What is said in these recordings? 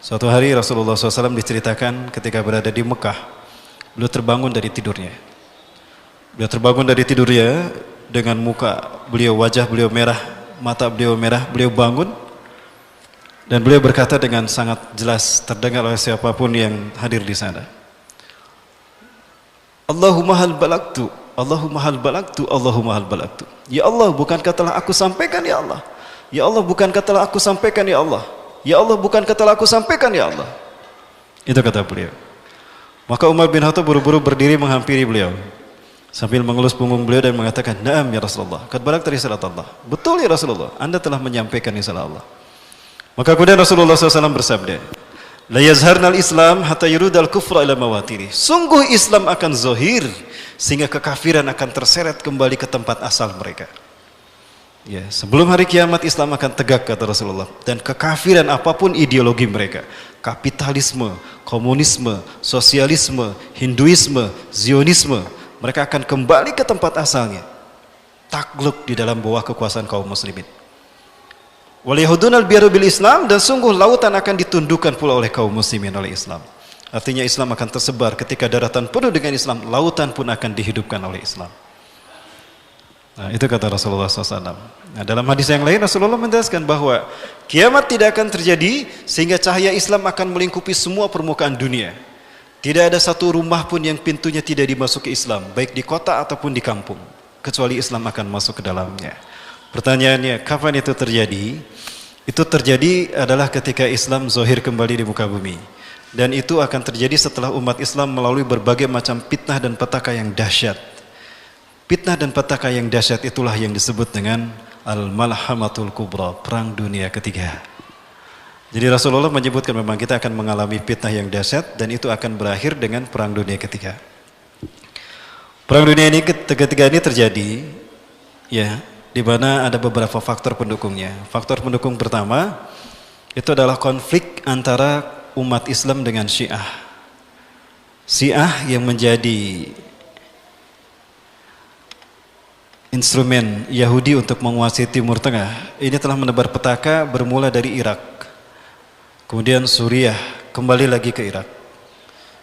Suatu hari Rasulullah SAW diceritakan ketika berada di Mekah, beliau terbangun dari tidurnya. Beliau terbangun dari tidurnya dengan muka beliau, wajah beliau merah, mata beliau merah. Beliau bangun dan beliau berkata dengan sangat jelas, terdengar oleh siapapun yang hadir di sana, Allahumma hal balagtu, Allahumma hal balagtu, Allahumma hal balagtu. Ya Allah, bukankah telah aku sampaikan ya Allah? Ya Allah, bukankah telah aku sampaikan ya Allah? Ya Allah, bukankah telah aku sampaikan ya Allah? Itu kata beliau. Maka Umar bin Khattab buru-buru berdiri menghampiri beliau sambil mengelus punggung beliau dan mengatakan, "Na'am ya Rasulullah, qad balagta risalat Allah." Betul ya Rasulullah, Anda telah menyampaikan risalah Allah. Maka kemudian Rasulullah SAW bersabda, "La yazharnal Islam hatta yurudal kufra ila mawatiri." Sungguh Islam akan zahir sehingga kekafiran akan terseret kembali ke tempat asal mereka. Ya, sebelum hari kiamat Islam akan tegak, kata Rasulullah, dan kekafiran apapun ideologi mereka, kapitalisme, komunisme, sosialisme, Hinduisme, Zionisme, mereka akan kembali ke tempat asalnya, takluk di dalam bawah kekuasaan kaum muslimin. Wal yahudunal biaru bil Islam, dan sungguh lautan akan ditundukkan pula oleh kaum muslimin oleh Islam. Artinya Islam akan tersebar ketika daratan penuh dengan Islam, lautan pun akan dihidupkan oleh Islam. Nah, itu kata Rasulullah SAW. Nah, dalam hadis yang lain Rasulullah menjelaskan bahwa kiamat tidak akan terjadi sehingga cahaya Islam akan melingkupi semua permukaan dunia. Tidak ada satu rumah pun yang pintunya tidak dimasuki Islam, baik di kota ataupun di kampung, kecuali Islam akan masuk ke dalamnya. Pertanyaannya, kapan itu terjadi? Itu terjadi adalah ketika Islam zahir kembali di muka bumi. Dan itu akan terjadi setelah umat Islam melalui berbagai macam fitnah dan petaka yang dahsyat. Fitnah dan petaka yang dahsyat itulah yang disebut dengan Al-Malhamatul Kubra, Perang Dunia Ketiga. Jadi Rasulullah menyebutkan memang kita akan mengalami fitnah yang dahsyat dan itu akan berakhir dengan Perang Dunia Ketiga. Perang Dunia ini ketiga ini terjadi, ya, di mana ada beberapa faktor pendukungnya. Faktor pendukung pertama itu adalah konflik antara umat Islam dengan Syiah. Syiah yang menjadi instrumen Yahudi untuk menguasai Timur Tengah ini telah menebar petaka bermula dari Irak, kemudian Suriah, kembali lagi ke Irak.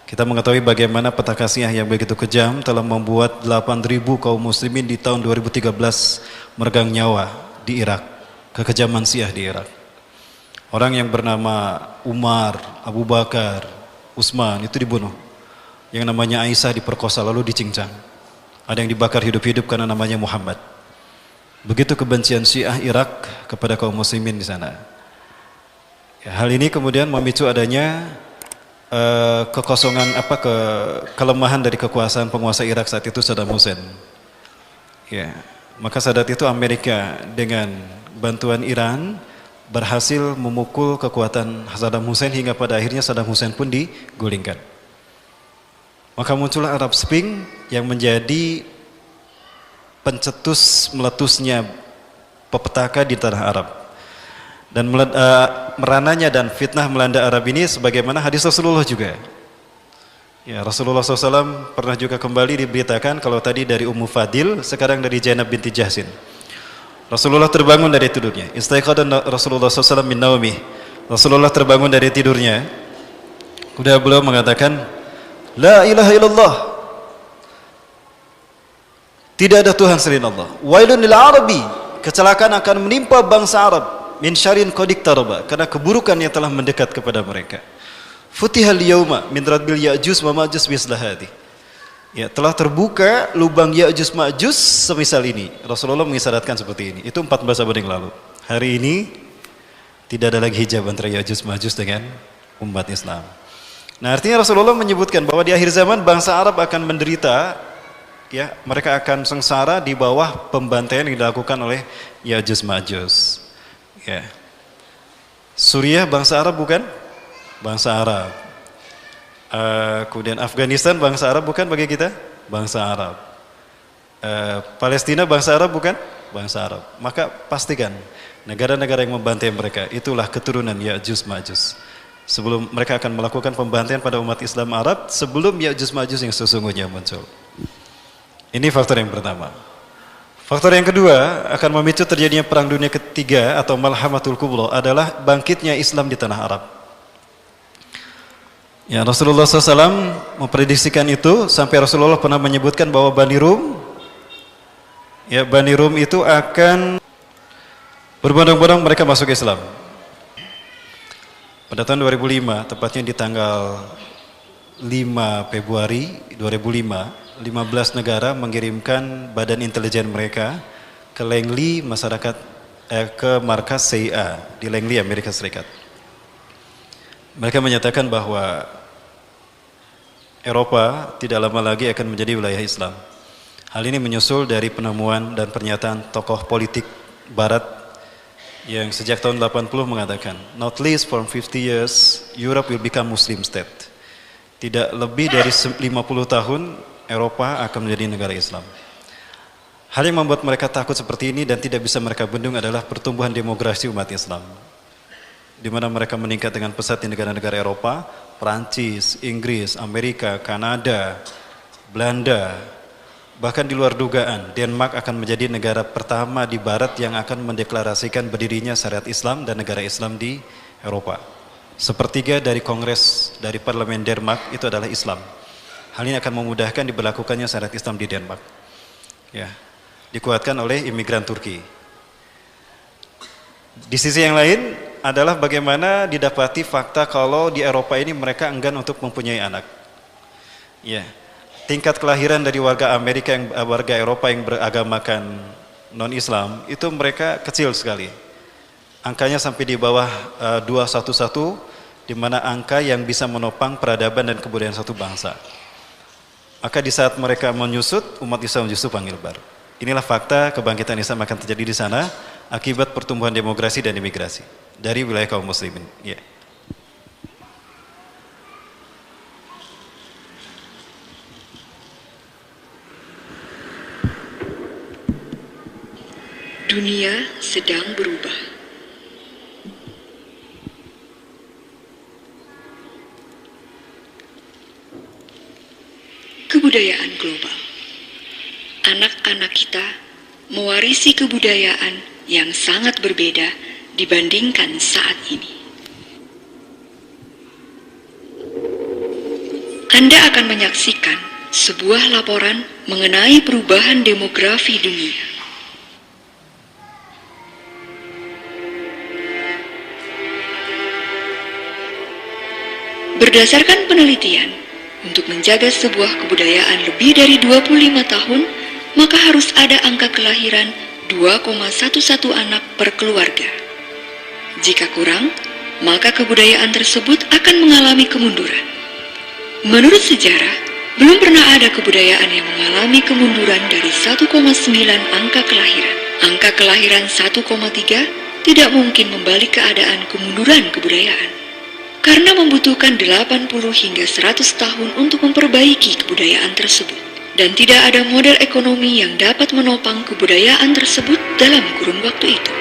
Kita mengetahui bagaimana petaka Syiah yang begitu kejam telah membuat 8.000 kaum muslimin di tahun 2013 meregang nyawa di Irak. Kekejaman Syiah di Irak, orang yang bernama Umar, Abu Bakar, Utsman itu dibunuh, yang namanya Aisyah diperkosa lalu dicincang. Ada yang dibakar hidup-hidup karena namanya Muhammad. Begitu kebencian Syiah Irak kepada kaum muslimin di sana. Ya, hal ini kemudian memicu adanya kelemahan dari kekuasaan penguasa Irak saat itu, Saddam Hussein. Ya, maka saat itu Amerika dengan bantuan Iran berhasil memukul kekuatan Saddam Hussein hingga pada akhirnya Saddam Hussein pun digulingkan. Maka muncullah Arab Spring yang menjadi pencetus meletusnya petaka di tanah Arab. Dan merananya dan fitnah melanda Arab ini sebagaimana hadis Rasulullah juga. Ya, Rasulullah SAW pernah juga kembali diberitakan kalau tadi dari Ummu Fadil, sekarang dari Zainab binti Jahsin. Rasulullah terbangun dari tidurnya. Istaiqadha Rasulullah SAW min naumih. Rasulullah terbangun dari tidurnya. Kemudian beliau mengatakan, La ilaha illallah, tidak ada Tuhan selain Allah. Wailun lil arabi, kecelakaan akan menimpa bangsa Arab, min syarrin qad iqtaraba, karena keburukan yang telah mendekat kepada mereka. Futihal yauma min radbil ya'juj wa ma'juj mislah hadhi. Ya, telah terbuka lubang Ya'juj Ma'juj semisal ini. Rasulullah mengisyaratkan seperti ini. Itu 14 abad yang lalu. Hari ini tidak ada lagi hijab antara Ya'juj Ma'juj dengan umat Islam. Nah, artinya Rasulullah menyebutkan bahwa di akhir zaman bangsa Arab akan menderita, ya, mereka akan sengsara di bawah pembantaian yang dilakukan oleh Ya'juj Ma'juj. Ya. Suriah bangsa Arab bukan? Bangsa Arab. Kemudian Afghanistan bangsa Arab bukan bagi kita? Bangsa Arab. Palestina bangsa Arab bukan? Bangsa Arab. Maka pastikan negara-negara yang membantai mereka itulah keturunan Ya'juj Ma'juj. Sebelum mereka akan melakukan pembantaian pada umat Islam Arab sebelum Ya'juj Ma'juj yang sesungguhnya muncul. Ini faktor yang pertama. Faktor yang kedua akan memicu terjadinya perang dunia ketiga atau Malhamatul Kubra adalah bangkitnya Islam di tanah Arab. Ya, Rasulullah SAW memprediksikan itu sampai Rasulullah pernah menyebutkan bahwa Bani Rum itu akan berbondong-bondong mereka masuk Islam. Pada tahun 2005, tepatnya di tanggal 5 Februari 2005, 15 negara mengirimkan badan intelijen mereka ke Langley ke markas CIA di Langley, Amerika Serikat. Mereka menyatakan bahwa Eropa tidak lama lagi akan menjadi wilayah Islam. Hal ini menyusul dari penemuan dan pernyataan tokoh politik Barat yang sejak tahun 80 mengatakan, not least for 50 years, Europe will become Muslim state. Tidak lebih dari 50 tahun, Eropa akan menjadi negara Islam. Hal yang membuat mereka takut seperti ini dan tidak bisa mereka bendung adalah pertumbuhan demografi umat Islam, di mana mereka meningkat dengan pesat di negara-negara Eropa, Prancis, Inggris, Amerika, Kanada, Belanda. Bahkan di luar dugaan, Denmark akan menjadi negara pertama di Barat yang akan mendeklarasikan berdirinya syariat Islam dan negara Islam di Eropa. Sepertiga dari Kongres dari Parlemen Denmark itu adalah Islam. Hal ini akan memudahkan diberlakukannya syariat Islam di Denmark. Ya, dikuatkan oleh imigran Turki. Di sisi yang lain adalah bagaimana didapati fakta kalau di Eropa ini mereka enggan untuk mempunyai anak. Ya. Tingkat kelahiran dari warga Eropa yang beragamakan non-Islam itu mereka kecil sekali. Angkanya sampai di bawah 211, di mana angka yang bisa menopang peradaban dan kebudayaan satu bangsa. Maka di saat mereka menyusut, umat Islam justru panggil baru. Inilah fakta kebangkitan Islam akan terjadi di sana akibat pertumbuhan demografi dan imigrasi dari wilayah kaum muslimin. Ya. Dunia sedang berubah. Kebudayaan global. Anak-anak kita mewarisi kebudayaan yang sangat berbeda dibandingkan saat ini. Anda akan menyaksikan sebuah laporan mengenai perubahan demografi dunia. Berdasarkan penelitian, untuk menjaga sebuah kebudayaan lebih dari 25 tahun, maka harus ada angka kelahiran 2,11 anak per keluarga. Jika kurang, maka kebudayaan tersebut akan mengalami kemunduran. Menurut sejarah, belum pernah ada kebudayaan yang mengalami kemunduran dari 1,9 angka kelahiran. Angka kelahiran 1,3 tidak mungkin membalik keadaan kemunduran kebudayaan, karena membutuhkan 80 hingga 100 tahun untuk memperbaiki kebudayaan tersebut. Dan tidak ada model ekonomi yang dapat menopang kebudayaan tersebut dalam kurun waktu itu.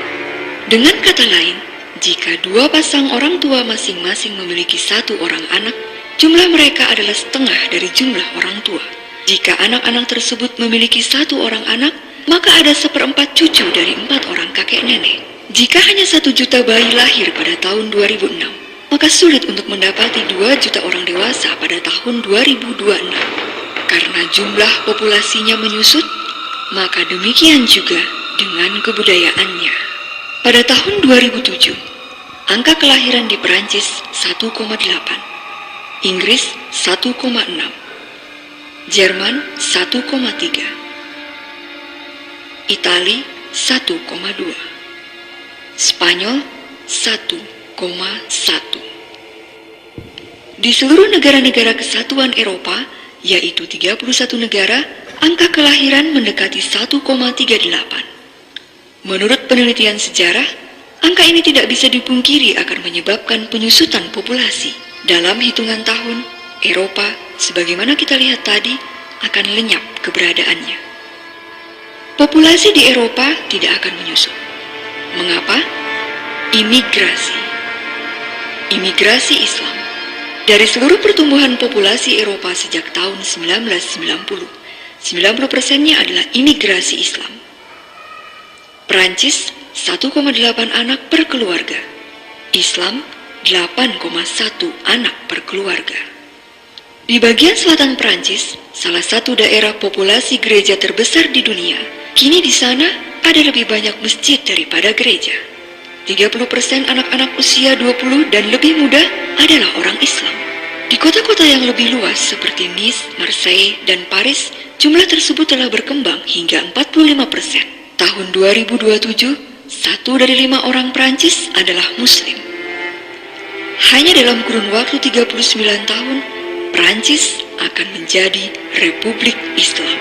Dengan kata lain, jika dua pasang orang tua masing-masing memiliki satu orang anak, jumlah mereka adalah setengah dari jumlah orang tua. Jika anak-anak tersebut memiliki satu orang anak, maka ada 1/4 cucu dari 4 orang kakek nenek. Jika hanya 1 juta bayi lahir pada tahun 2006, maka sulit untuk mendapati 2 juta orang dewasa pada tahun 2026. Karena jumlah populasinya menyusut, maka demikian juga dengan kebudayaannya. Pada tahun 2007, angka kelahiran di Perancis 1,8, Inggris 1,6, Jerman 1,3, Itali 1,2, Spanyol 1,1. Di seluruh negara-negara kesatuan Eropa, yaitu 31 negara, angka kelahiran mendekati 1,38. Menurut penelitian sejarah, angka ini tidak bisa dipungkiri akan menyebabkan penyusutan populasi. Dalam hitungan tahun, Eropa, sebagaimana kita lihat tadi, akan lenyap keberadaannya. Populasi di Eropa tidak akan menyusut. Mengapa? Imigrasi. imigrasi Islam. Dari seluruh pertumbuhan populasi Eropa sejak tahun 1990, 90%-nya adalah imigrasi Islam. Prancis 1,8 anak per keluarga, Islam 8,1 anak per keluarga. Di bagian selatan Prancis, salah satu daerah populasi gereja terbesar di dunia, kini di sana ada lebih banyak masjid daripada gereja. 30% anak-anak usia 20 dan lebih muda adalah orang Islam. Di kota-kota yang lebih luas seperti Nice, Marseille, dan Paris, jumlah tersebut telah berkembang hingga 45%. Tahun 2027, 1 dari 5 orang Prancis adalah Muslim. Hanya dalam kurun waktu 39 tahun, Prancis akan menjadi Republik Islam.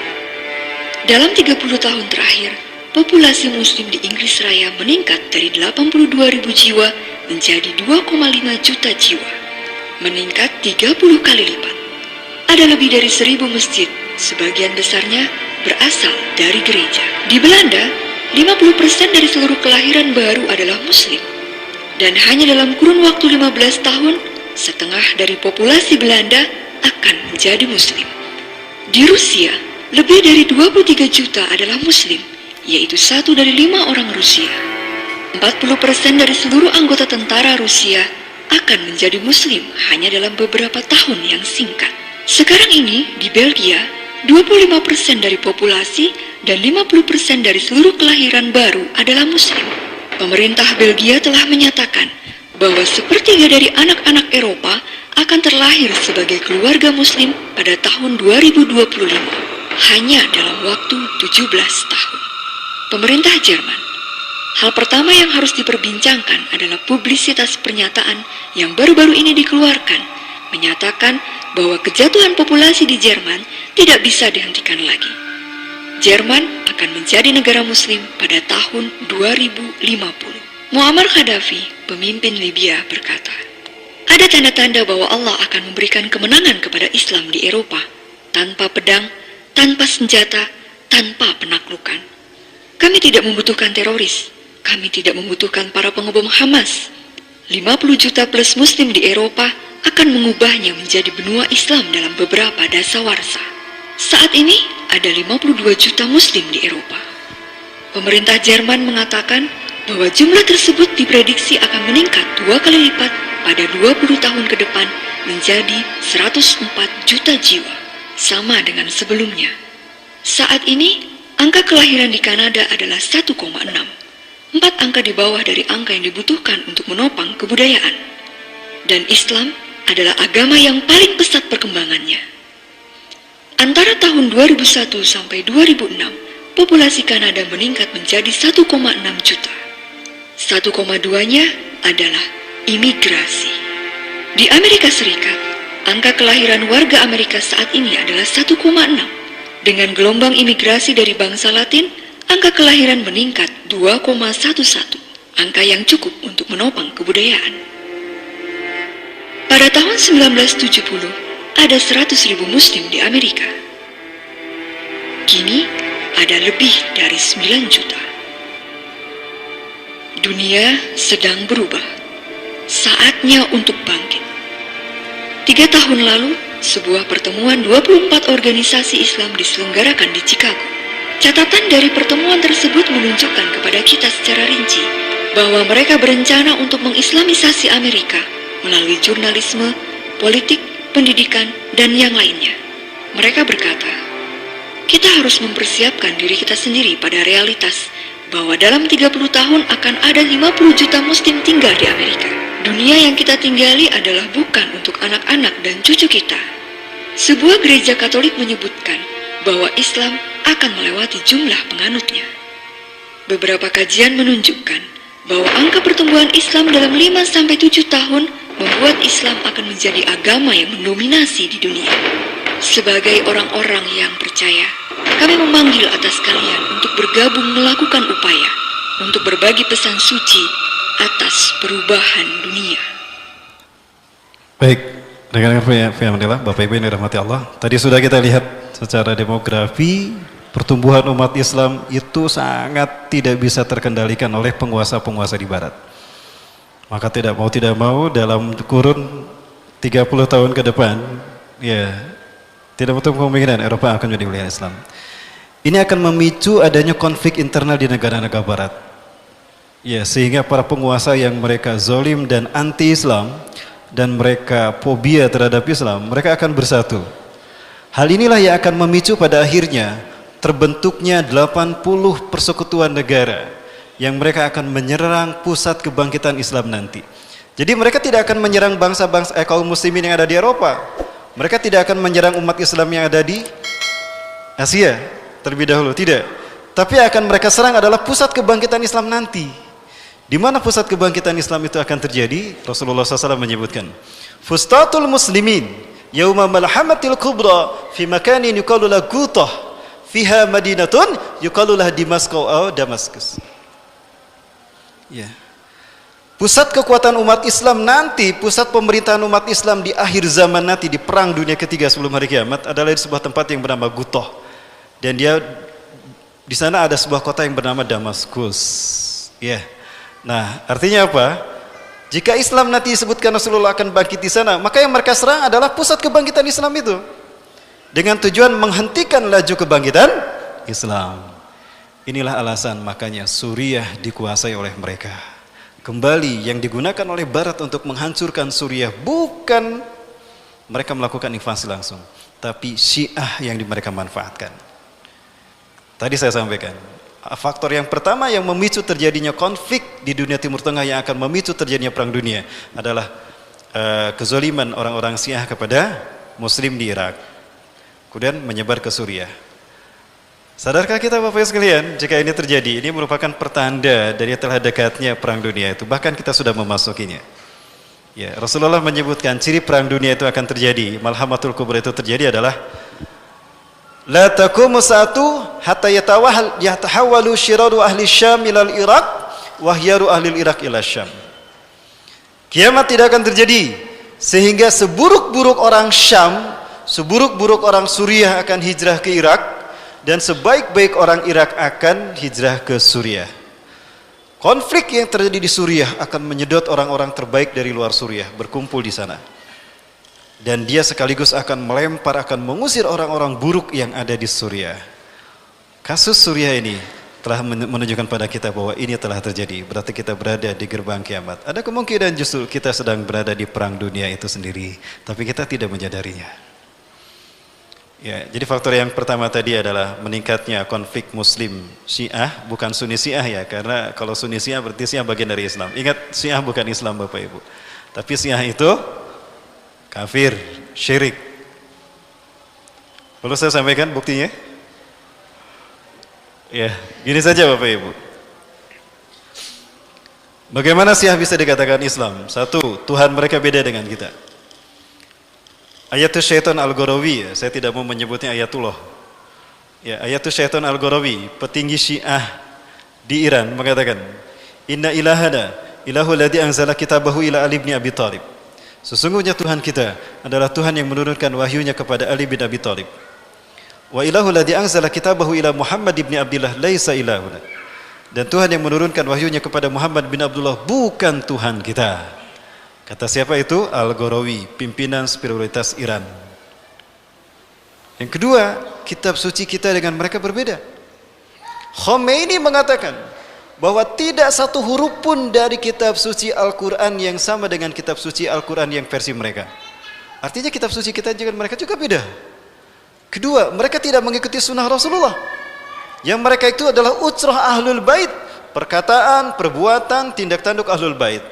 Dalam 30 tahun terakhir, populasi Muslim di Inggris Raya meningkat dari 82.000 jiwa menjadi 2,5 juta jiwa, meningkat 30 kali lipat. Ada lebih dari 1.000 masjid, sebagian besarnya berasal dari gereja. Di Belanda, 50% dari seluruh kelahiran baru adalah Muslim. Dan hanya dalam kurun waktu 15 tahun, setengah dari populasi Belanda akan menjadi Muslim. Di Rusia, lebih dari 23 juta adalah Muslim, yaitu 1 dari 5 orang Rusia. 40% dari seluruh anggota tentara Rusia akan menjadi Muslim hanya dalam beberapa tahun yang singkat. Sekarang ini, di Belgia, 25% dari populasi dan 50% dari seluruh kelahiran baru adalah Muslim. Pemerintah Belgia telah menyatakan bahwa sepertiga dari anak-anak Eropa akan terlahir sebagai keluarga Muslim pada tahun 2025, hanya dalam waktu 17 tahun. Pemerintah Jerman, hal pertama yang harus diperbincangkan adalah publisitas pernyataan yang baru-baru ini dikeluarkan, menyatakan bahwa kejatuhan populasi di Jerman tidak bisa dihentikan lagi. Jerman akan menjadi negara Muslim pada tahun 2050. Muammar Gaddafi, pemimpin Libya, berkata, "Ada tanda-tanda bahwa Allah akan memberikan kemenangan kepada Islam di Eropa, tanpa pedang, tanpa senjata, tanpa penaklukan. Kami tidak membutuhkan teroris, kami tidak membutuhkan para pengebom Hamas. 50 juta plus Muslim di Eropa akan mengubahnya menjadi benua Islam dalam beberapa dasawarsa. Saat ini ada 52 juta Muslim di Eropa." Pemerintah Jerman mengatakan bahwa jumlah tersebut diprediksi akan meningkat 2 kali lipat pada 20 tahun ke depan menjadi 104 juta jiwa, sama dengan sebelumnya. Saat ini, angka kelahiran di Kanada adalah 1,6, 4 angka di bawah dari angka yang dibutuhkan untuk menopang kebudayaan. Dan Islam adalah agama yang paling pesat perkembangannya. Antara tahun 2001 sampai 2006, populasi Kanada meningkat menjadi 1,6 juta. 1,2-nya adalah imigrasi. Di Amerika Serikat, angka kelahiran warga Amerika saat ini adalah 1,6. Dengan gelombang imigrasi dari bangsa Latin, angka kelahiran meningkat 2,11, angka yang cukup untuk menopang kebudayaan. Pada tahun 1970, ada 100.000 Muslim di Amerika. Kini, ada lebih dari 9 juta. Dunia sedang berubah. Saatnya untuk bangkit. 3 tahun lalu, sebuah pertemuan 24 organisasi Islam diselenggarakan di Chicago. Catatan dari pertemuan tersebut menunjukkan kepada kita secara rinci bahwa mereka berencana untuk mengislamisasi Amerika melalui jurnalisme, politik, pendidikan, dan yang lainnya. Mereka berkata, kita harus mempersiapkan diri kita sendiri pada realitas bahwa dalam 30 tahun akan ada 50 juta Muslim tinggal di Amerika. Dunia yang kita tinggali adalah bukan untuk anak-anak dan cucu kita. Sebuah gereja Katolik menyebutkan bahwa Islam akan melewati jumlah penganutnya. Beberapa kajian menunjukkan bahwa angka pertumbuhan Islam dalam 5-7 tahun membuat Islam akan menjadi agama yang mendominasi di dunia. Sebagai orang-orang yang percaya, kami memanggil atas kalian untuk bergabung melakukan upaya untuk berbagi pesan suci atas perubahan dunia. Baik, rekan-rekan Alhamdulillah, Bapak Ibu yang dirahmati Allah. Tadi sudah kita lihat secara demografi, pertumbuhan umat Islam itu sangat tidak bisa terkendalikan oleh penguasa-penguasa di Barat. Maka tidak mau dalam kurun 30 tahun ke depan, ya, tidak betul kemungkinan Eropa akan menjadi wilayah Islam. Ini akan memicu adanya konflik internal di negara-negara barat. Ya, sehingga para penguasa yang mereka zalim dan anti-Islam dan mereka fobia terhadap Islam, mereka akan bersatu. Hal inilah yang akan memicu pada akhirnya terbentuknya 80 persekutuan negara yang mereka akan menyerang pusat kebangkitan Islam nanti. Jadi mereka tidak akan menyerang bangsa-bangsa kaum muslimin yang ada di Eropa. Mereka tidak akan menyerang umat Islam yang ada di Asia terlebih dahulu, tidak. Tapi akan mereka serang adalah pusat kebangkitan Islam nanti. Di mana pusat kebangkitan Islam itu akan terjadi? Rasulullah SAW menyebutkan, Fustatul muslimin yauma malhamatil kubra fi makanin yuqalu lahu Gutah fiha madinatun yuqalu laha Damaskus atau Damaskus. Ya. Pusat kekuatan umat Islam nanti, pusat pemerintahan umat Islam di akhir zaman nanti, di perang dunia ketiga sebelum hari kiamat, adalah di sebuah tempat yang bernama Gutah. Dan dia di sana ada sebuah kota yang bernama Damaskus. Ya. Nah, artinya apa? Jika Islam nanti disebutkan Rasulullah akan bangkit di sana, maka yang mereka serang adalah pusat kebangkitan Islam itu. Dengan tujuan menghentikan laju kebangkitan Islam. Inilah alasan makanya Suriah dikuasai oleh mereka. Kembali yang digunakan oleh Barat untuk menghancurkan Suriah bukan mereka melakukan invasi langsung, tapi Syiah yang mereka manfaatkan. Tadi saya sampaikan, faktor yang pertama yang memicu terjadinya konflik di dunia Timur Tengah, yang akan memicu terjadinya perang dunia adalah kezaliman orang-orang Syiah kepada Muslim di Irak, kemudian menyebar ke Suriah. Sadarkah kita Bapak sekalian, jika ini terjadi, ini merupakan pertanda dari telah dekatnya perang dunia itu, bahkan kita sudah memasukinya. Ya, Rasulullah menyebutkan ciri perang dunia itu akan terjadi, malhamatul kubra itu terjadi adalah la taqumu sa'atu hatta yatahawwalu syiraru ahli Syam ila al-Iraq wa hiyaru ahli al-Iraq ila Syam. Kiamat tidak akan terjadi sehingga seburuk-buruk orang Syam, seburuk-buruk orang Suriah akan hijrah ke Irak, dan sebaik-baik orang Irak akan hijrah ke Suriah. Konflik yang terjadi di Suriah akan menyedot orang-orang terbaik dari luar Suriah berkumpul di sana. Dan dia sekaligus akan melempar, akan mengusir orang-orang buruk yang ada di Suriah. Kasus Suriah ini telah menunjukkan pada kita bahwa ini telah terjadi. Berarti kita berada di gerbang kiamat. Ada kemungkinan justru kita sedang berada di perang dunia itu sendiri, tapi kita tidak menyadarinya. Ya, jadi faktor yang pertama tadi adalah meningkatnya konflik Muslim Syiah, bukan Sunni Syiah ya, karena kalau Sunni Syiah berarti Syiah bagian dari Islam. Ingat, Syiah bukan Islam Bapak Ibu, tapi Syiah itu kafir, syirik. Perlu saya sampaikan buktinya? Ya, gini saja Bapak Ibu. Bagaimana Syiah bisa dikatakan Islam? Satu, Tuhan mereka beda dengan kita. Ayatul Syaitan Al-Gharawi, ya, saya tidak mau menyebutnya Ayatullah. Ya, Ayatul Syaitan Al-Gharawi, petinggi Syiah di Iran, mengatakan, Inna ilahana ilahu ladzi anzala kitabahu ila Ali bin Abi Thalib. Sesungguhnya Tuhan kita adalah Tuhan yang menurunkan wahyunya kepada Ali bin Abi Thalib. Wa ilahu ladzi anzala kitabahu ila Muhammad bin Abdullah laisa ilahuna. Dan Tuhan yang menurunkan wahyunya kepada Muhammad bin Abdullah bukan Tuhan kita. Kata siapa itu? Al-Gharawi, pimpinan spiritualitas Iran. Yang kedua, kitab suci kita dengan mereka berbeda. Khomeini mengatakan bahwa tidak satu huruf pun dari kitab suci Al-Quran yang sama dengan kitab suci Al-Quran yang versi mereka. Artinya kitab suci kita dengan mereka juga beda. Kedua, mereka tidak mengikuti sunnah Rasulullah. Yang mereka itu adalah utsrah ahlul bait, perkataan, perbuatan, tindak tanduk ahlul bait.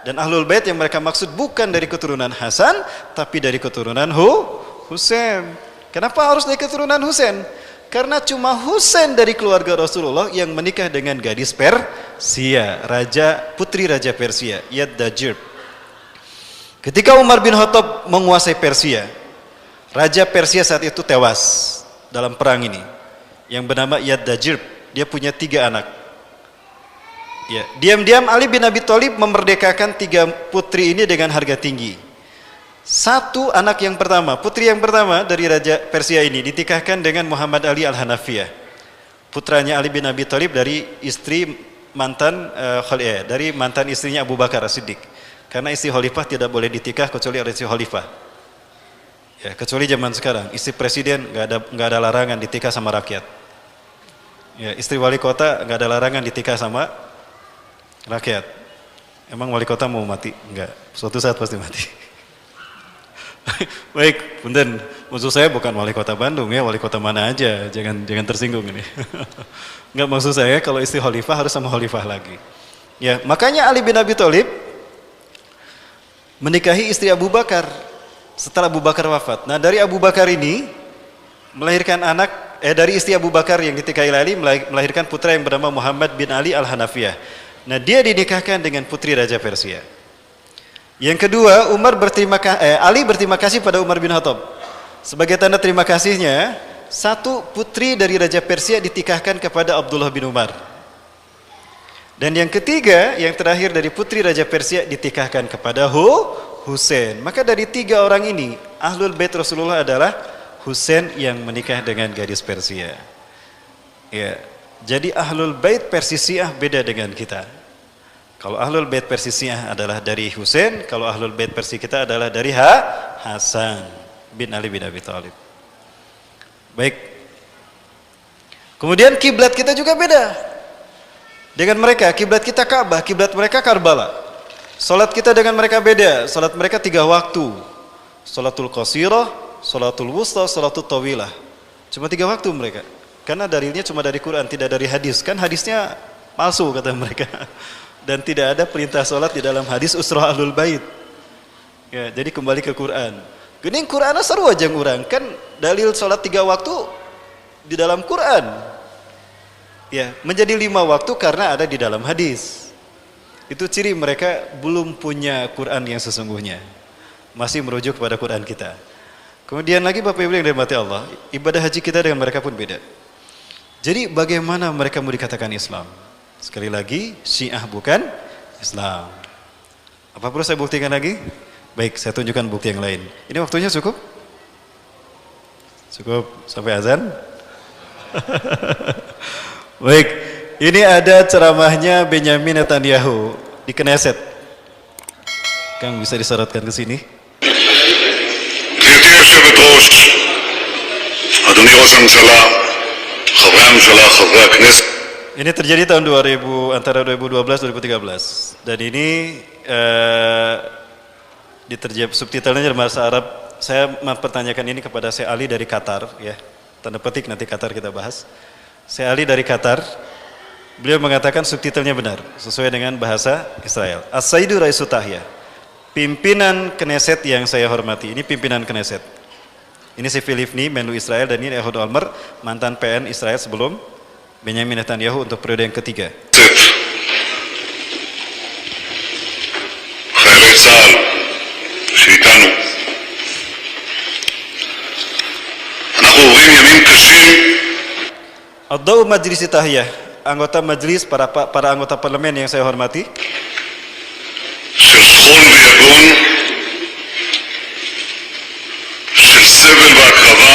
Dan ahlul bait yang mereka maksud bukan dari keturunan Hasan, tapi dari keturunan Husain. Kenapa harus dari keturunan Husain? Karena cuma Husain dari keluarga Rasulullah yang menikah dengan gadis Persia, putri raja Persia, Yad-Dajjir. Ketika Umar bin Khattab menguasai Persia, raja Persia saat itu tewas dalam perang ini, yang bernama Yad-Dajjir. Dia punya 3 anak. Ya, diam-diam Ali bin Abi Thalib memerdekakan 3 putri ini dengan harga tinggi. Satu anak yang pertama, putri yang pertama dari raja Persia ini dinikahkan dengan Muhammad Ali Al-Hanafiyah, putranya Ali bin Abi Thalib dari istri dari mantan istrinya Abu Bakar As-Siddiq. Karena istri khalifah tidak boleh ditikah kecuali oleh istri khalifah. Ya, kecuali zaman sekarang, istri presiden nggak ada larangan ditikah sama rakyat. Ya, istri wali kota nggak ada larangan ditikah sama rakyat. Emang wali kota mau mati? Enggak, suatu saat pasti mati. Baik, punten. Maksud saya bukan wali kota Bandung ya, wali kota mana aja, jangan tersinggung ini. Enggak, maksud saya kalau istri khalifah harus sama khalifah lagi. Ya, makanya Ali bin Abi Thalib menikahi istri Abu Bakar setelah Abu Bakar wafat. Nah, dari Abu Bakar ini melahirkan dari istri Abu Bakar yang ditikahi Ali melahirkan putra yang bernama Muhammad bin Ali Al-Hanafiyah. Nah, dia dinikahkan dengan putri Raja Persia. Yang kedua, Ali berterima kasih pada Umar bin Khattab. Sebagai tanda terima kasihnya, satu putri dari Raja Persia ditikahkan kepada Abdullah bin Umar. Dan yang ketiga, yang terakhir dari putri Raja Persia ditikahkan kepada Husain. Maka dari tiga orang ini, Ahlul Bait Rasulullah adalah Husain yang menikah dengan gadis Persia. Ya, jadi Ahlul Bait Persisiyah beda dengan kita. Kalau Ahlul Bait Persisiyah adalah dari Husain, kalau Ahlul Bait Persi kita adalah dari Hasan bin Ali bin Abi Thalib. Baik. Kemudian kiblat kita juga beda dengan mereka. Kiblat kita Ka'bah, kiblat mereka Karbala. Salat kita dengan mereka beda. Salat mereka 3 waktu. Salatul qasirah, salatul wusta, salatul tawilah. Cuma 3 waktu mereka. Karena dalilnya cuma dari Quran, tidak dari hadis. Kan hadisnya palsu kata mereka. Dan tidak ada perintah salat di dalam hadis usrah Ahlul Bait. Ya, jadi kembali ke Quran. Gening Quran seru aja ngurang. Kan dalil salat 3 waktu di dalam Quran. Ya, menjadi 5 waktu karena ada di dalam hadis. Itu ciri mereka belum punya Quran yang sesungguhnya. Masih merujuk kepada Quran kita. Kemudian lagi Bapak Ibu yang dirahmati Allah, ibadah haji kita dengan mereka pun beda. Jadi bagaimana mereka mau dikatakan Islam? Sekali lagi, Syiah bukan Islam. Apa perlu saya buktikan lagi? Baik, saya tunjukkan bukti yang lain. Ini waktunya cukup? Cukup sampai azan? Baik, ini ada ceramahnya Benyamin Netanyahu di Knesset. Kang bisa disorotkan ke sini? גברתי יושבת-ראש, אדוני ראש הממשלה, חברי הממשלה, חברי הכנסת. Ini terjadi tahun antara 2012-2013 dan ini subtitlenya dalam bahasa Arab. Saya mempertanyakan ini kepada Syekh Ali dari Qatar, ya, tanda petik nanti Qatar kita bahas. Syekh Ali dari Qatar, beliau mengatakan subtitlenya benar sesuai dengan bahasa Israel. As-Sayyidu Raisu Tahya, pimpinan Knesset yang saya hormati. Ini pimpinan Knesset. Ini si Filipni, Menlu Israel, dan ini Ehud Olmert, mantan PN Israel sebelum Benyamin Netanyahu untuk periode yang ketiga. חיילי צה"ל שאיתנו, אנחנו עוברים ימים קשים. Ad-Da'u Majlis Tahiyah, anggota majelis, para anggota parlemen yang saya hormati. של שכול ויגון, של סבל והקרבה,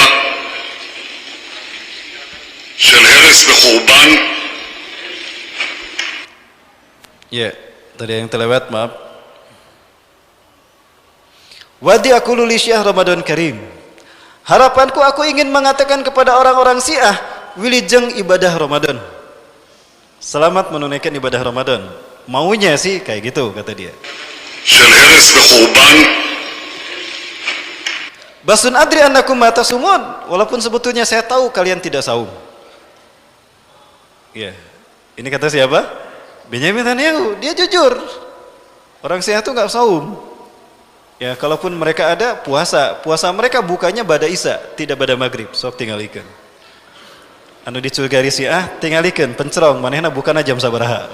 של הרס וחורבן. Ya, tadi yang terlewat, maaf. Wadi aku luli Syiah Ramadan Karim. Harapanku aku ingin mengatakan kepada orang-orang Syiah, wilujeng ibadah Ramadan. Selamat menunaikan ibadah Ramadan. Maunya sih kayak gitu kata dia. של הרס וחורבן. Basun adri annakum ma tasumun, walaupun sebetulnya saya tahu kalian tidak saum. Ya. Ini kata siapa? Benyamin Netanyahu. Dia jujur. Orang Syiah itu enggak saum. Ya, kalaupun mereka ada puasa mereka bukanya pada Isya, tidak pada Maghrib. Sok tingalikeun. Anu dicugari Syiah tingalikeun pencerong manehna bukana jam sabaraha.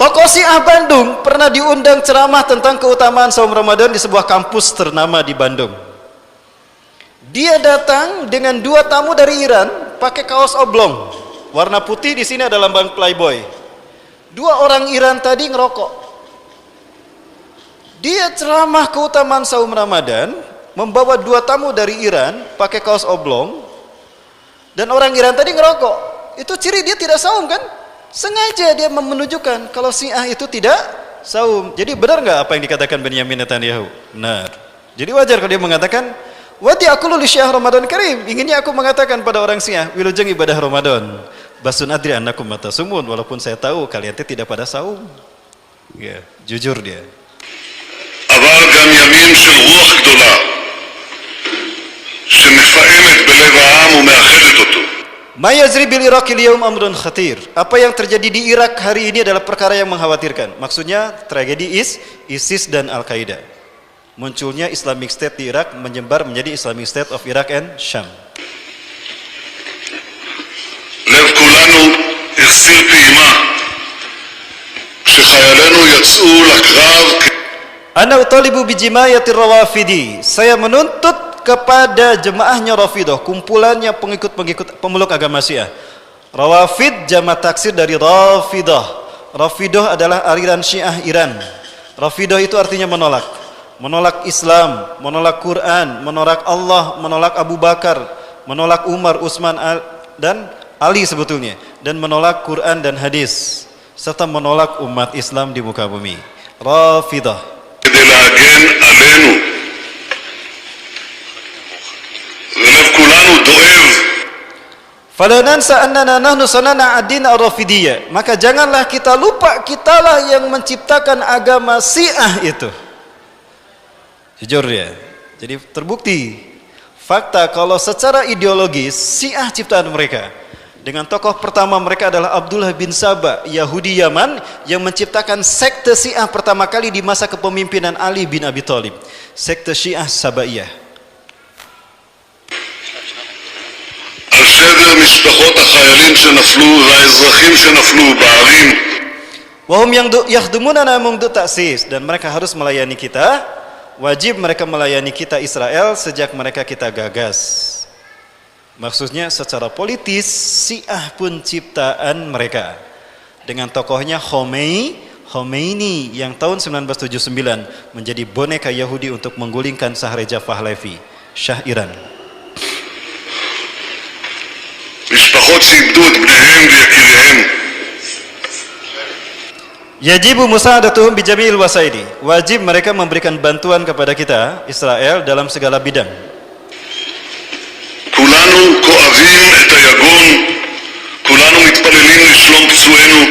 Tokoh Syiah Bandung pernah diundang ceramah tentang keutamaan saum Ramadan di sebuah kampus ternama di Bandung. Dia datang dengan 2 tamu dari Iran pakai kaos oblong warna putih, di sini ada lambang Playboy. 2 orang Iran tadi ngerokok. Dia ceramah keutamaan saum Ramadan, membawa 2 tamu dari Iran pakai kaos oblong, dan orang Iran tadi ngerokok. itu ciri dia tidak saum kan? Sengaja dia menunjukkan kalau Syiah itu tidak saum. Jadi benar nggak apa yang dikatakan Benyamin Netanyahu? Benar. Jadi wajar kalau dia mengatakan, "Wadi aku li syahr Ramadan Karim." Inginnya aku mengatakan pada orang Syiah, wilujeng ibadah Ramadan. Basun adri annakum matasumun, walaupun saya tahu kalian tidak pada saum. Ya, jujur dia. אבל גם ימים של רוח גדולה שמפעמת בלב העם ומאחדת אותו. Ma yazri bil Iraqil yaum amrun khatir. Apa yang terjadi di Irak hari ini adalah perkara yang mengkhawatirkan. Maksudnya tragedi ISIS dan Al-Qaeda. Munculnya Islamic State di Irak menyebar menjadi Islamic State of Iraq and Sham. לב כולנו החסיר פעימה כשחיילינו יצאו לקרב. Ana utalibu bijimayatir rawafidi. Saya menuntut kepada jemaahnya Rafidah, kumpulannya pengikut-pengikut pemeluk agama Syiah. Rawafid jamak taksir dari Rafidah. Rafidah adalah aliran Syiah Iran. Rafidah itu artinya menolak. Menolak Islam, menolak Quran, menolak Allah, menolak Abu Bakar, menolak Umar, Utsman dan Ali sebetulnya, dan menolak Quran dan hadis, serta menolak umat Islam di muka bumi. Rafidah. כדי להגן עלינו. ולב כולנו דואב. Fala nansa annana nahnu sanana ad-din ar-rafidiyya. Maka janganlah kita lupa, kitalah yang menciptakan agama Syiah itu. Jujur ya. Jadi terbukti fakta kalau secara ideologis Syiah ciptaan mereka. Dengan tokoh pertama mereka adalah Abdullah bin Saba, Yahudi Yaman, yang menciptakan sekte Syiah pertama kali di masa kepemimpinan Ali bin Abi Thalib. Sekte Syiah Sabaiyah. על שבר משפחות החיילים שנפלו והאזרחים שנפלו בערים. Wahum yang yakhdumunana mundu ta'sis, dan mereka harus melayani kita. Wajib mereka melayani kita Israel sejak mereka kita gagas. Maksudnya secara politis Syiah pun ciptaan mereka. Dengan tokohnya Khomeini yang tahun 1979 menjadi boneka Yahudi untuk menggulingkan Shahreja Pahlavi, Syah Iran. משפחות שאיבדו את בניהם ויקיריהם. Yajibu musa'adatuhum bijami'il wasaidi. Wajib mereka memberikan bantuan kepada kita Israel dalam segala bidang. כולנו כואבים את היגון, כולנו מתפללים לשלום פצועינו.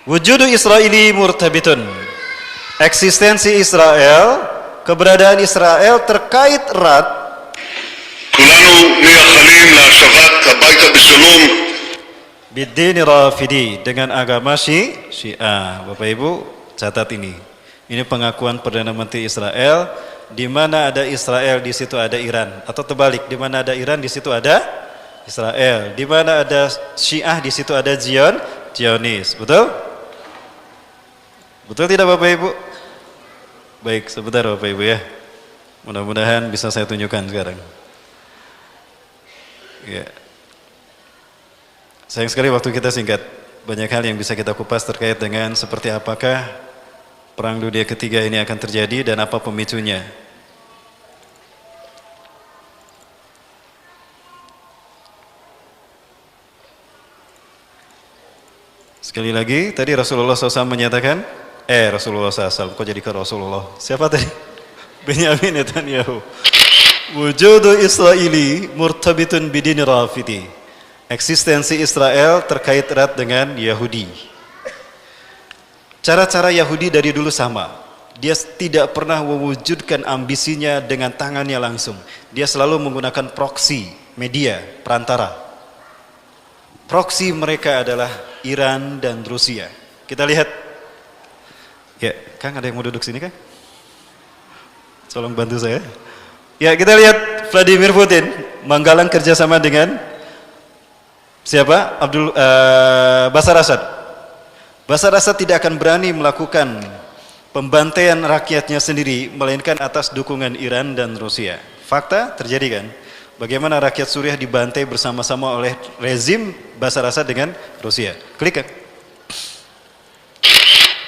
Wujudu Israeli murtabitun. Eksistensi Israel, keberadaan Israel terkait erat כולנו מייחלים להשבת הביתה בשלום. Bidini Rafidi, dengan agama Syiah. Bapak Ibu, catat ini. Ini pengakuan Perdana Menteri Israel. Di mana ada Israel, di situ ada Iran. Atau terbalik, di mana ada Iran, di situ ada Israel. Di mana ada Syiah, di situ ada Zionis. Betul? Betul tidak Bapak Ibu? Baik, sebentar Bapak Ibu ya. Mudah-mudahan bisa saya tunjukkan sekarang. Ya. Sayang sekali waktu kita singkat. Banyak hal yang bisa kita kupas terkait dengan seperti apakah Perang Dunia Ketiga ini akan terjadi dan apa pemicunya. Sekali lagi, tadi Rasulullah SAW menyatakan, Rasulullah SAW, kok jadi ke Rasulullah? Siapa tadi? Benyamin Netanyahu. Wujudu Israeli murtabitun bidini Rafidi. Eksistensi Israel terkait erat dengan Yahudi. Cara-cara Yahudi dari dulu sama. Dia tidak pernah mewujudkan ambisinya dengan tangannya langsung. Dia selalu menggunakan proksi, media, perantara. Proksi mereka adalah Iran dan Rusia. Kita lihat. Ya, Kang ada yang mau duduk sini Kang? Tolong bantu saya. Ya, kita lihat Vladimir Putin menggalang kerjasama dengan siapa? Bashar Assad. Bashar Assad tidak akan berani melakukan pembantaian rakyatnya sendiri, melainkan atas dukungan Iran dan Rusia. Fakta terjadi kan? Bagaimana rakyat Suriah dibantai bersama-sama oleh rezim Bashar Assad dengan Rusia. Klik kan?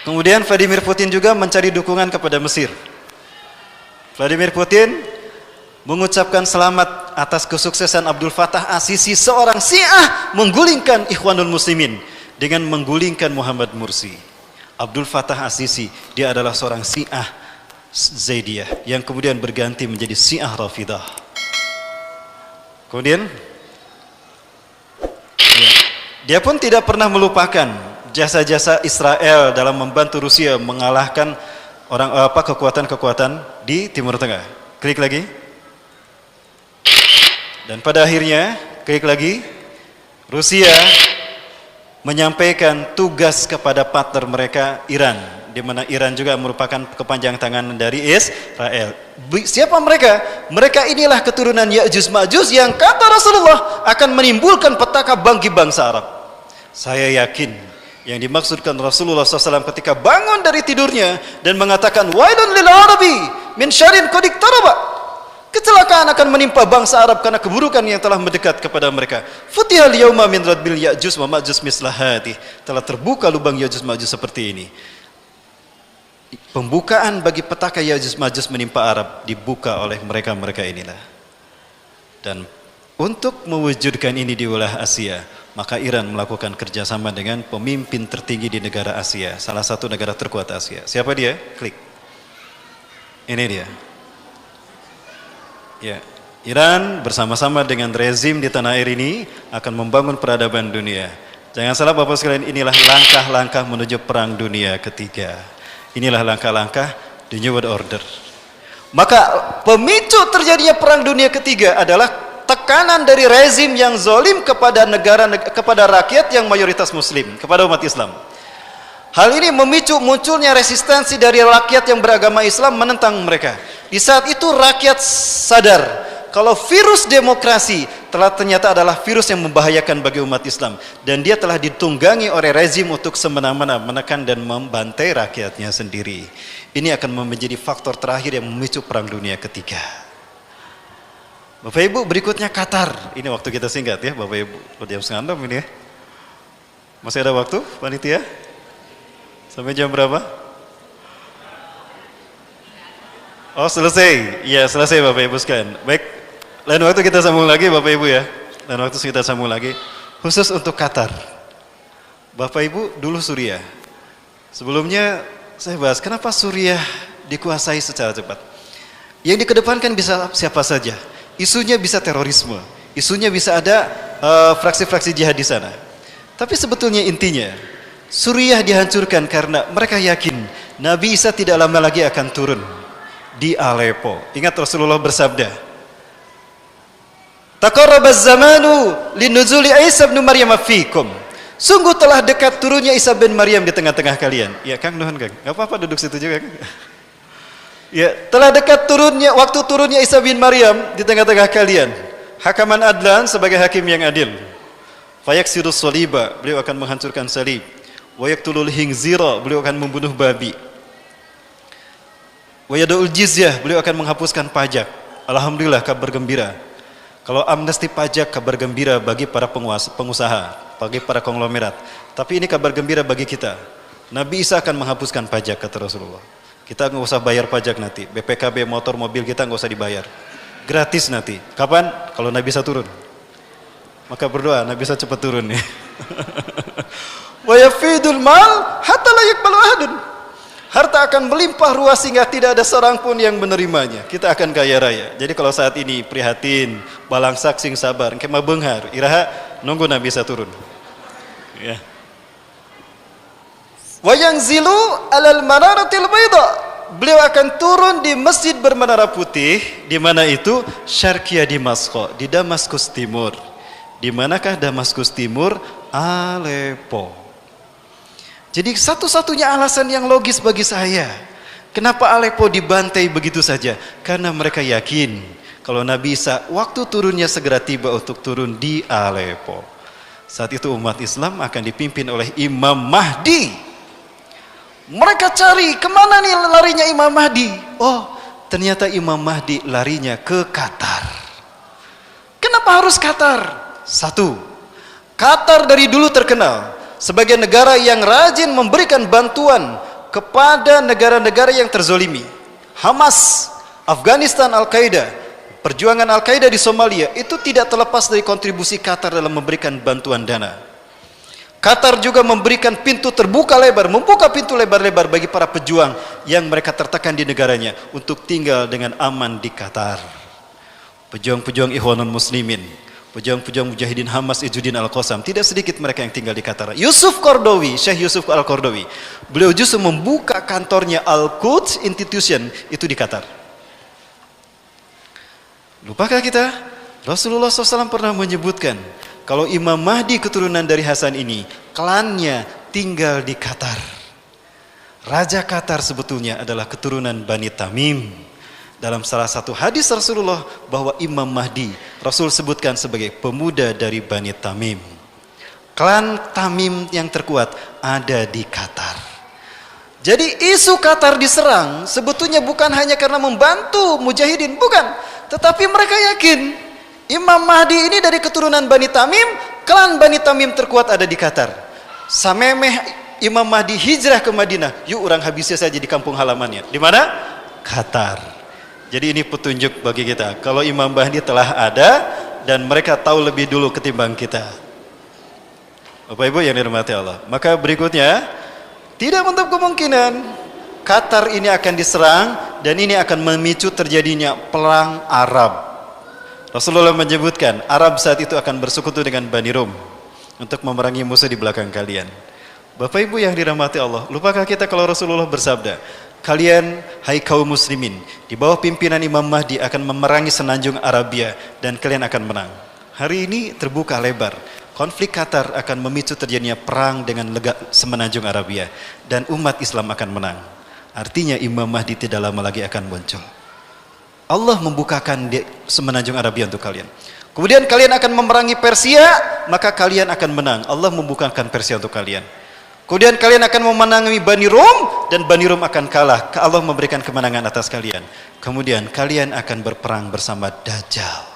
Kemudian Vladimir Putin juga mencari dukungan kepada Mesir. Vladimir Putin mengucapkan selamat atas kesuksesan Abdul Fattah As-Sisi, seorang Syiah menggulingkan Ikhwanul Muslimin dengan menggulingkan Muhammad Mursi. Abdul Fattah As-Sisi, dia adalah seorang Syiah Zaidiyah yang kemudian berganti menjadi Syiah Rafidah. Kemudian dia pun tidak pernah melupakan jasa-jasa Israel dalam membantu Rusia mengalahkan kekuatan-kekuatan di Timur Tengah. Klik lagi. Dan pada akhirnya, klik lagi, Rusia menyampaikan tugas kepada partner mereka, Iran, di mana Iran juga merupakan kepanjang tangan dari Israel. Siapa mereka? Mereka inilah keturunan Ya'juj Ma'juj yang kata Rasulullah akan menimbulkan petaka bagi bangsa Arab. Saya yakin yang dimaksudkan Rasulullah SAW ketika bangun dari tidurnya dan mengatakan wailun lil arabi min syarrin qad iqtaraba, kecelakaan akan menimpa bangsa Arab karena keburukan yang telah mendekat kepada mereka. Futihal yauma min radbil Ya'juj wa Ma'juj mislahati, telah terbuka lubang Ya'juj Ma'juj seperti ini. Pembukaan bagi petaka Ya'juj Ma'juj menimpa Arab dibuka oleh mereka-mereka inilah. Dan untuk mewujudkan ini di wilayah Asia, maka Iran melakukan kerjasama dengan pemimpin tertinggi di negara Asia, salah satu negara terkuat Asia. Siapa dia? Klik. Ini dia. Ya, Iran bersama-sama dengan rezim di tanah air ini akan membangun peradaban dunia. Jangan salah Bapak sekalian, inilah langkah-langkah menuju perang dunia ketiga. Inilah langkah-langkah the New World Order. Maka pemicu terjadinya perang dunia ketiga adalah tekanan dari rezim yang zalim kepada kepada rakyat yang mayoritas muslim, kepada umat Islam. Hal ini memicu munculnya resistensi dari rakyat yang beragama Islam menentang mereka. Di saat itu rakyat sadar kalau virus demokrasi ternyata adalah virus yang membahayakan bagi umat Islam, dan dia telah ditunggangi oleh rezim untuk semena-mena menekan dan membantai rakyatnya sendiri. Ini akan menjadi faktor terakhir yang memicu perang dunia ketiga. Bapak Ibu, berikutnya Qatar. Ini waktu kita singkat ya Bapak Ibu. Jam 5:30 ini ya. Masih ada waktu panitia? Sampai jam berapa? Oh selesai. Ya selesai Bapak Ibu sekalian. Baik, lain waktu kita sambung lagi Bapak Ibu ya. Lain waktu kita sambung lagi. Khusus untuk Qatar. Bapak Ibu, dulu Suriah. Sebelumnya saya bahas kenapa Suriah dikuasai secara cepat. Yang dikedepankan bisa siapa saja. Isunya bisa terorisme. Isunya bisa ada fraksi-fraksi jihad di sana. Tapi sebetulnya intinya Suriah dihancurkan karena mereka yakin Nabi Isa tidak lama lagi akan turun di Aleppo. Ingat Rasulullah bersabda, "Taqarrabaz zamanu linuzuli Isa bin Maryam fiikum." Sungguh telah dekat turunnya Isa bin Maryam di tengah-tengah kalian. Ya Kang, nuhun Kang. Enggak apa-apa duduk situ juga Kang. Ya, telah dekat waktu turunnya Isa bin Maryam di tengah-tengah kalian. Hakaman adlan, sebagai hakim yang adil. Fayaksirus soliba, beliau akan menghancurkan salib. Wayaktulul hingzira, beliau akan membunuh babi. Wayadaul jizyah, beliau akan menghapuskan pajak. Alhamdulillah, kabar gembira. Kalau amnesti pajak, kabar gembira bagi para pengusaha, bagi para konglomerat. Tapi ini kabar gembira bagi kita. Nabi Isa akan menghapuskan pajak, kata Rasulullah. Kita nggak usah bayar pajak nanti. BPKB motor mobil kita nggak usah dibayar. Gratis nanti. Kapan? Kalau Nabi Isa turun. Maka berdoa Nabi Isa cepat turun ya. Wa yafidul mal hatta la yaqbalu ahadun. Harta akan melimpah ruas sehingga tidak ada seorang pun yang menerimanya. Kita akan kaya raya. Jadi kalau saat ini prihatin, balang saksing sabar, kemah benghar, iraha nunggu Nabi Isa turun. Ya. Wayang zilu alal manaratil baida, beliau akan turun di masjid bermenara putih. Di mana itu? Syarqiyah Damaskus, di Damaskus Timur. Di manakah Damaskus Timur? Aleppo. Jadi satu-satunya alasan yang logis bagi saya, kenapa Aleppo dibantai begitu saja? Karena mereka yakin kalau Nabi Isa waktu turunnya segera tiba untuk turun di Aleppo. Saat itu umat Islam akan dipimpin oleh Imam Mahdi. Mereka cari kemana nih larinya Imam Mahdi. Oh, ternyata Imam Mahdi larinya ke Qatar. Kenapa harus Qatar? Satu, Qatar dari dulu terkenal sebagai negara yang rajin memberikan bantuan kepada negara-negara yang terzolimi. Hamas, Afghanistan, Al-Qaeda, perjuangan Al-Qaeda di Somalia itu tidak terlepas dari kontribusi Qatar dalam memberikan bantuan dana. Qatar juga memberikan pintu terbuka lebar, membuka pintu lebar-lebar bagi para pejuang yang mereka tertekan di negaranya untuk tinggal dengan aman di Qatar. Pejuang-pejuang Ikhwanul Muslimin, pejuang-pejuang Mujahidin Hamas Izzuddin Al-Qassam, tidak sedikit mereka yang tinggal di Qatar. Yusuf Qaradawi, Syekh Yusuf Al-Qaradawi, beliau justru membuka kantornya Al-Quds Institution itu di Qatar. Lupakah kita? Rasulullah SAW pernah menyebutkan kalau Imam Mahdi keturunan dari Hasan ini, klannya tinggal di Qatar. Raja Qatar sebetulnya adalah keturunan Bani Tamim. Dalam salah satu hadis Rasulullah bahwa Imam Mahdi, Rasul sebutkan sebagai pemuda dari Bani Tamim. Klan Tamim yang terkuat ada di Qatar. Jadi isu Qatar diserang sebetulnya bukan hanya karena membantu mujahidin, bukan. Tetapi mereka yakin Imam Mahdi ini dari keturunan Bani Tamim, klan Bani Tamim terkuat ada di Qatar. Samemeh Imam Mahdi hijrah ke Madinah, yuk orang habisnya saja di kampung halamannya. Di mana? Qatar. Jadi ini petunjuk bagi kita, kalau Imam Mahdi telah ada dan mereka tahu lebih dulu ketimbang kita. Bapak Ibu yang dirahmati Allah. Maka berikutnya, tidak menutup kemungkinan Qatar ini akan diserang dan ini akan memicu terjadinya perang Arab. Rasulullah menyebutkan Arab saat itu akan bersekutu dengan Bani Rum untuk memerangi musuh di belakang kalian. Bapak Ibu yang dirahmati Allah, lupakah kita kalau Rasulullah bersabda, kalian hai kaum muslimin di bawah pimpinan Imam Mahdi akan memerangi semenanjung Arabia dan kalian akan menang. Hari ini terbuka lebar. Konflik Qatar akan memicu terjadinya perang dengan semenanjung Arabia dan umat Islam akan menang. Artinya Imam Mahdi tidak lama lagi akan muncul. Allah membukakan di semenanjung Arabia untuk kalian. Kemudian kalian akan memerangi Persia, maka kalian akan menang. Allah membukakan Persia untuk kalian. Kemudian kalian akan memenangi Bani Rum dan Bani Rum akan kalah. Allah memberikan kemenangan atas kalian. Kemudian kalian akan berperang bersama Dajjal.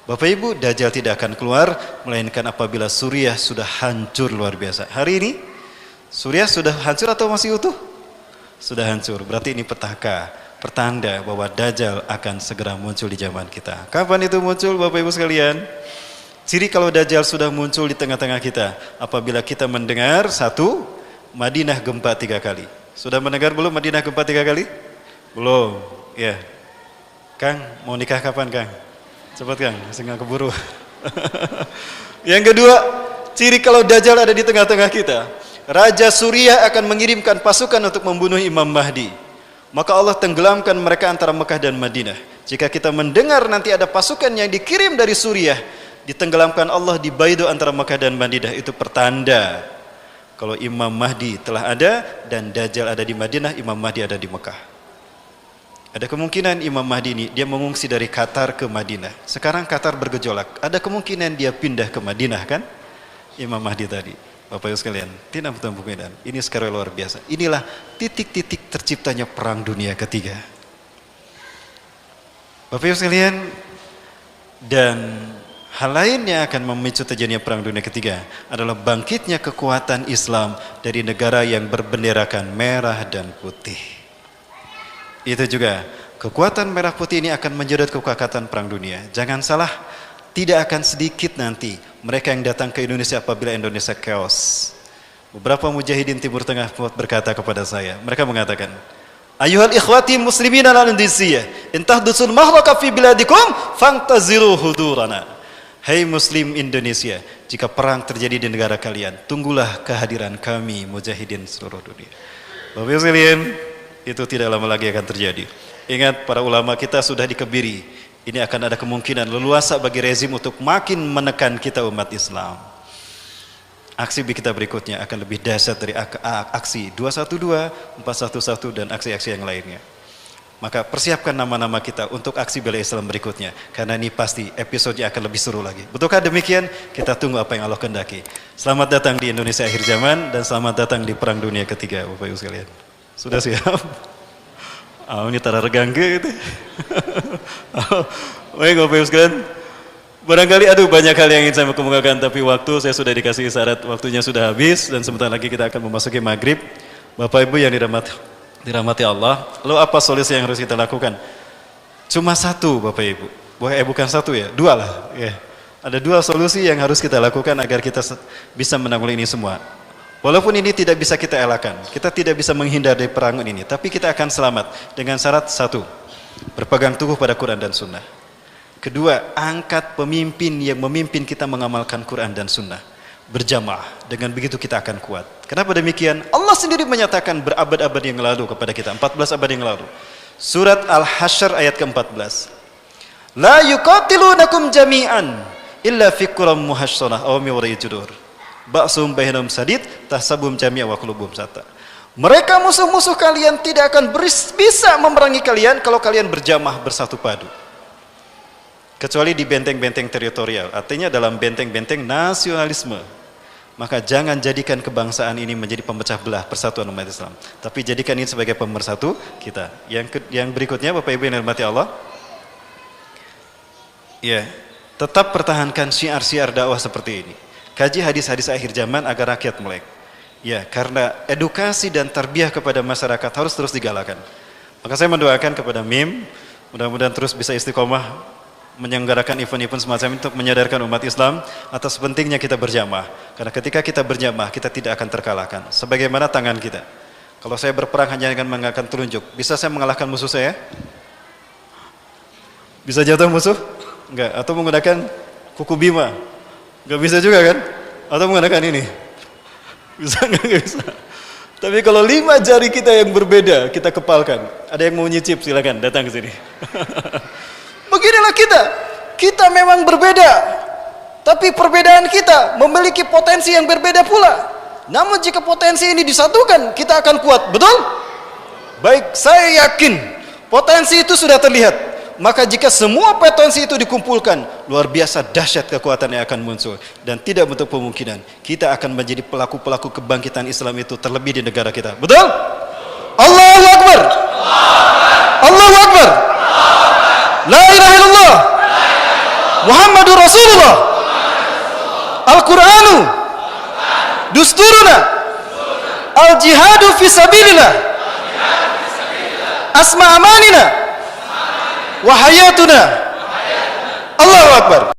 Bapak Ibu, Dajjal tidak akan keluar melainkan apabila Suriah sudah hancur luar biasa. Hari ini Suriah sudah hancur atau masih utuh? Sudah hancur. Berarti ini petaka, pertanda bahwa Dajjal akan segera muncul di zaman kita. Kapan itu muncul Bapak Ibu sekalian? Ciri kalau Dajjal sudah muncul di tengah-tengah kita, apabila kita mendengar satu, Madinah gempa 3 kali. Sudah mendengar belum Madinah gempa 3 kali? Belum, ya. Kang, mau nikah kapan Kang? Cepat Kang, masih nggak keburu. Yang kedua, ciri kalau Dajjal ada di tengah-tengah kita, Raja Suriah akan mengirimkan pasukan untuk membunuh Imam Mahdi. Maka Allah tenggelamkan mereka antara Mekah dan Madinah. Jika kita mendengar nanti ada pasukan yang dikirim dari Suriah, ditenggelamkan Allah di Baido antara Mekah dan Madinah, itu pertanda kalau Imam Mahdi telah ada dan Dajjal ada di Madinah, Imam Mahdi ada di Mekah. Ada kemungkinan Imam Mahdi ini dia mengungsi dari Qatar ke Madinah. Sekarang Qatar bergejolak. Ada kemungkinan dia pindah ke Madinah kan? Imam Mahdi tadi. Bapak Ibu sekalian, tidak betul kemungkinan. Ini sekali luar biasa. Inilah titik-titik terciptanya perang dunia ketiga. Bapak Ibu sekalian, dan hal lain yang akan memicu terjadinya perang dunia ketiga adalah bangkitnya kekuatan Islam dari negara yang berbenderakan merah dan putih. Itu juga, kekuatan merah putih ini akan menjedot kekuatan perang dunia. Jangan salah, tidak akan sedikit nanti mereka yang datang ke Indonesia apabila Indonesia chaos. Beberapa mujahidin Timur Tengah berkata kepada saya, mereka mengatakan, Ayuhal ikhwati muslimin al-Indonesia, intahdusul mahlaka fi biladikum, fantaziru hudurana. Hai Muslim Indonesia, jika perang terjadi di negara kalian, tunggulah kehadiran kami mujahidin seluruh dunia. Bapak sekalian, itu tidak lama lagi akan terjadi. Ingat, para ulama kita sudah dikebiri. Ini akan ada kemungkinan leluasa bagi rezim untuk makin menekan kita umat Islam. Aksi kita berikutnya akan lebih dahsyat dari aksi 212, 411 dan aksi-aksi yang lainnya. Maka persiapkan nama-nama kita untuk aksi bela Islam berikutnya. Karena ini pasti episodenya akan lebih seru lagi. Betulkah demikian? Kita tunggu apa yang Allah kehendaki. Selamat datang di Indonesia akhir zaman dan selamat datang di Perang Dunia Ketiga, Bapak Ibu sekalian. Sudah siap? Ini tara regang gitu. Baik Bapak Ibu sekalian, barangkali banyak hal yang ingin saya kemukakan, tapi waktu saya sudah dikasih isyarat, waktunya sudah habis dan sebentar lagi kita akan memasuki maghrib. Bapak Ibu yang dirahmati Allah, lalu apa solusi yang harus kita lakukan? Cuma satu Bapak Ibu, Bukan satu ya, dua lah. Ya. Ada dua solusi yang harus kita lakukan agar kita bisa menanggulangi ini semua. Walaupun ini tidak bisa kita elakkan, kita tidak bisa menghindar dari perang ini, tapi kita akan selamat dengan syarat satu, berpegang teguh pada Quran dan Sunnah. Kedua, angkat pemimpin yang memimpin kita mengamalkan Quran dan Sunnah. Berjamaah, dengan begitu kita akan kuat. Kenapa demikian? Allah sendiri menyatakan berabad-abad yang lalu kepada kita, 14 abad yang lalu. Surat Al-Hasyr ayat ke-14. La yuqatilunakum jami'an illa fi quram muhassonah aw miwara'i judur. Ba'sum bainahum sadid tahsabum jami'a wa qulubum sata. Mereka musuh-musuh kalian tidak akan bisa memerangi kalian kalau kalian berjamaah bersatu padu. Kecuali di benteng-benteng teritorial, artinya dalam benteng-benteng nasionalisme. Maka jangan jadikan kebangsaan ini menjadi pemecah belah persatuan umat Islam, tapi jadikan ini sebagai pemersatu kita. Yang berikutnya, Bapak Ibu yang dirahmati Allah, ya, tetap pertahankan syiar-syiar dakwah seperti ini. Kaji hadis-hadis akhir zaman agar rakyat melek. Ya, karena edukasi dan tarbiyah kepada masyarakat harus terus digalakan. Maka saya mendoakan kepada MIM, mudah-mudahan terus bisa istiqomah menyelenggarakan event-event semacam ini untuk menyadarkan umat Islam atas pentingnya kita berjamaah. Karena ketika kita berjamaah, kita tidak akan terkalahkan. Sebagaimana tangan kita. Kalau saya berperang hanya dengan menggunakan telunjuk, bisa saya mengalahkan musuh saya? Bisa jatuh musuh? Enggak. Atau menggunakan kuku bima? Enggak bisa juga kan? Atau menggunakan ini? Bisa enggak? Enggak bisa. Tapi kalau 5 jari kita yang berbeda, kita kepalkan. Ada yang mau nyicip, silakan datang ke sini. Beginilah kita. Kita memang berbeda. Tapi perbedaan kita memiliki potensi yang berbeda pula. Namun jika potensi ini disatukan, kita akan kuat. Betul? Baik, saya yakin potensi itu sudah terlihat. Maka jika semua potensi itu dikumpulkan, luar biasa dahsyat kekuatan yang akan muncul. Dan tidak bentuk kemungkinan kita akan menjadi pelaku-pelaku kebangkitan Islam itu, terlebih di negara kita. Betul? Allahu Akbar. Allahu Akbar. La ilaha illallah Muhammadur Rasulullah. Al-Qur'anu dusturuna. Al-jihadu fi sabilillah. Asma amanina wa hayatuna. Allahu Akbar.